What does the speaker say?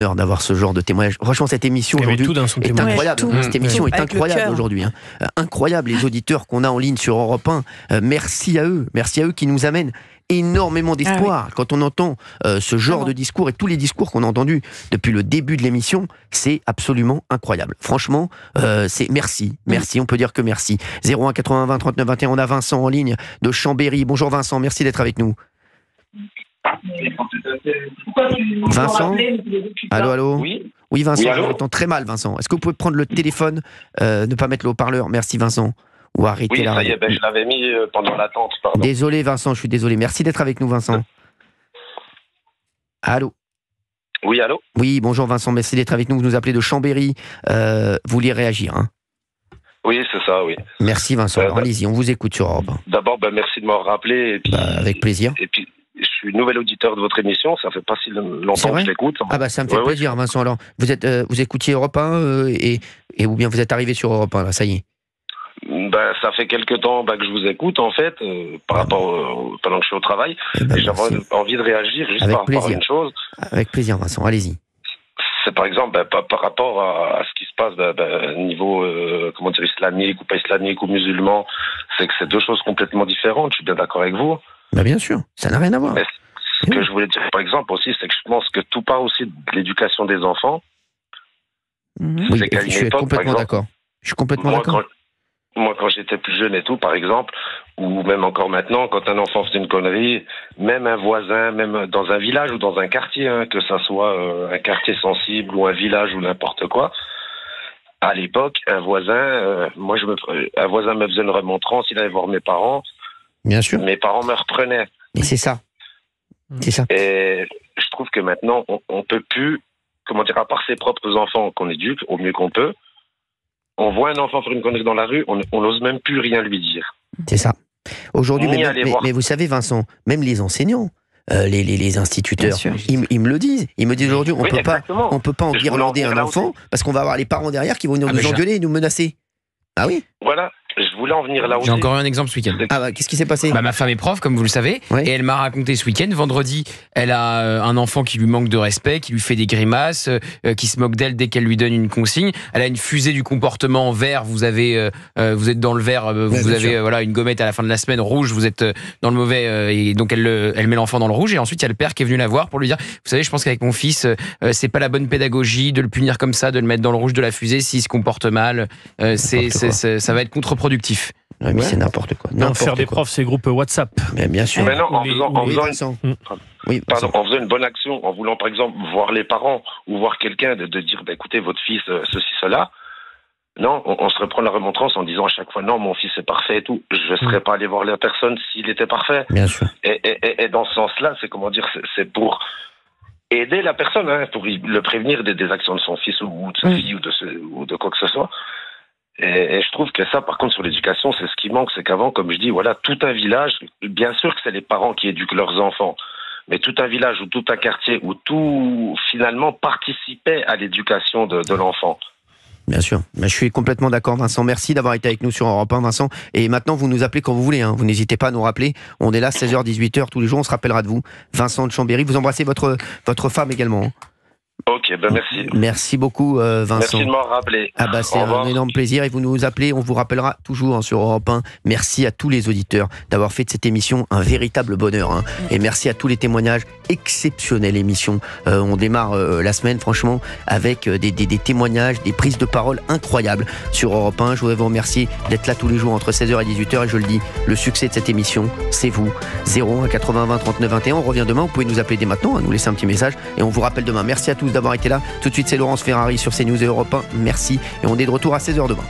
d'avoir ce genre de témoignage. Franchement, cette émission aujourd'hui est incroyable. Cette émission est incroyable aujourd'hui. Incroyable, les auditeurs qu'on a en ligne sur Europe 1. Merci à eux qui nous amènent énormément d'espoir. Quand on entend ce genre de discours et tous les discours qu'on a entendus depuis le début de l'émission, c'est absolument incroyable. Franchement, c'est merci, on peut dire que merci. 01 80 20 39 21, on a Vincent en ligne de Chambéry. Bonjour Vincent, merci d'être avec nous. Vincent ? Allô ? Oui, Vincent, oui, je vous entends très mal Vincent. Est-ce que vous pouvez prendre le téléphone, ne pas mettre le haut-parleur ? Merci Vincent. Ou arrêter la radio. je l'avais mis pendant l'attente, pardon. Désolé Vincent, je suis désolé. Merci d'être avec nous Vincent. Allô ? Oui, allô ? Oui, bonjour Vincent, merci d'être avec nous. Vous nous appelez de Chambéry. Vous vouliez réagir, hein ? Oui, c'est ça, oui. Merci Vincent. Alors, allez-y, on vous écoute sur Europe 1. D'abord, merci de m'avoir rappelé. Et puis, avec plaisir. Et puis, je suis nouvel auditeur de votre émission. Ça fait pas si longtemps que je l'écoute. Ça me fait plaisir, Vincent. Alors, vous écoutiez Europe 1 et ou bien vous êtes arrivé sur Europe 1, là, ça y est. Ça fait quelques temps que je vous écoute, en fait, pendant que je suis au travail. Et j'avais envie de réagir juste par rapport à une chose. Avec plaisir, Vincent, allez-y. C'est par exemple par rapport à ce qui se passe niveau islamique ou pas islamique ou musulman, c'est que c'est deux choses complètement différentes. Je suis bien d'accord avec vous. Bien sûr, ça n'a rien à voir. Mais ce que je voulais dire par exemple aussi, c'est que je pense que tout part aussi de l'éducation des enfants. Oui, je suis complètement d'accord. Je suis complètement d'accord. Moi, quand j'étais plus jeune et tout, par exemple, ou même encore maintenant, quand un enfant faisait une connerie, même un voisin, même dans un village ou dans un quartier, que ça soit un quartier sensible ou un village ou n'importe quoi, à l'époque, un voisin me faisait une remontrance, il allait voir mes parents. Bien sûr. Mes parents me reprenaient. Et c'est ça. C'est ça. Et je trouve que maintenant, on peut plus, à part ses propres enfants qu'on éduque au mieux qu'on peut, on voit un enfant faire une connerie dans la rue, on n'ose même plus rien lui dire. C'est ça. Aujourd'hui, mais vous savez, Vincent, même les enseignants, les instituteurs, ils me le disent. Ils me disent aujourd'hui, on peut pas enguirlander un enfant parce qu'on va avoir les parents derrière qui vont nous engueuler et nous menacer. Ah oui ? Voilà. Je voulais en venir là aussi. J'ai encore eu un exemple ce week-end. Qu'est-ce qui s'est passé ? Ma femme est prof, comme vous le savez, et elle m'a raconté ce week-end. Vendredi, elle a un enfant qui lui manque de respect, qui lui fait des grimaces, qui se moque d'elle dès qu'elle lui donne une consigne. Elle a une fusée du comportement vert. Vous êtes dans le vert, vous avez une gommette à la fin de la semaine rouge. Vous êtes dans le mauvais, et donc elle met l'enfant dans le rouge. Et ensuite, il y a le père qui est venu la voir pour lui dire, vous savez, je pense qu'avec mon fils, c'est pas la bonne pédagogie de le punir comme ça, de le mettre dans le rouge de la fusée s'il se comporte mal. Ça va être contre-productif. Oui, mais c'est n'importe quoi. Faire des profs, c'est groupe WhatsApp. Mais bien sûr. Mais non, en faisant une bonne action, en voulant par exemple voir les parents ou voir quelqu'un de dire écoutez, votre fils, ceci, cela. Non, on se reprend la remontrance en disant à chaque fois non, mon fils est parfait et tout. Je ne serais pas allé voir la personne s'il était parfait. Bien sûr. Et dans ce sens-là, c'est pour aider la personne, pour le prévenir des actions de son fils ou de sa fille ou de quoi que ce soit. Et je trouve que ça, par contre, sur l'éducation, c'est ce qui manque. C'est qu'avant, comme je dis, tout un village, bien sûr que c'est les parents qui éduquent leurs enfants, mais tout un village ou tout un quartier où tout, finalement, participait à l'éducation de l'enfant. Bien sûr. Je suis complètement d'accord, Vincent. Merci d'avoir été avec nous sur Europe 1, Vincent. Et maintenant, vous nous appelez quand vous voulez. Vous n'hésitez pas à nous rappeler. On est là, 16h, 18h, tous les jours. On se rappellera de vous. Vincent de Chambéry. Vous embrassez votre femme également. Ok, merci. Merci beaucoup, Vincent. Merci de m'avoir rappelé. C'est un énorme plaisir et vous nous appelez, on vous rappellera toujours sur Europe 1. Merci à tous les auditeurs d'avoir fait de cette émission un véritable bonheur. Et merci à tous les témoignages. Exceptionnelle émission. On démarre la semaine, franchement, avec des témoignages, des prises de parole incroyables sur Europe 1. Je voudrais vous remercier d'être là tous les jours entre 16h et 18h. Et je le dis, le succès de cette émission, c'est vous. 01 80 20 39 21. On revient demain. Vous pouvez nous appeler dès maintenant, nous laisser un petit message. Et on vous rappelle demain. Merci à tous d'avoir été là. Tout de suite, c'est Laurence Ferrari sur CNews et Europe 1. Merci. Et on est de retour à 16h demain.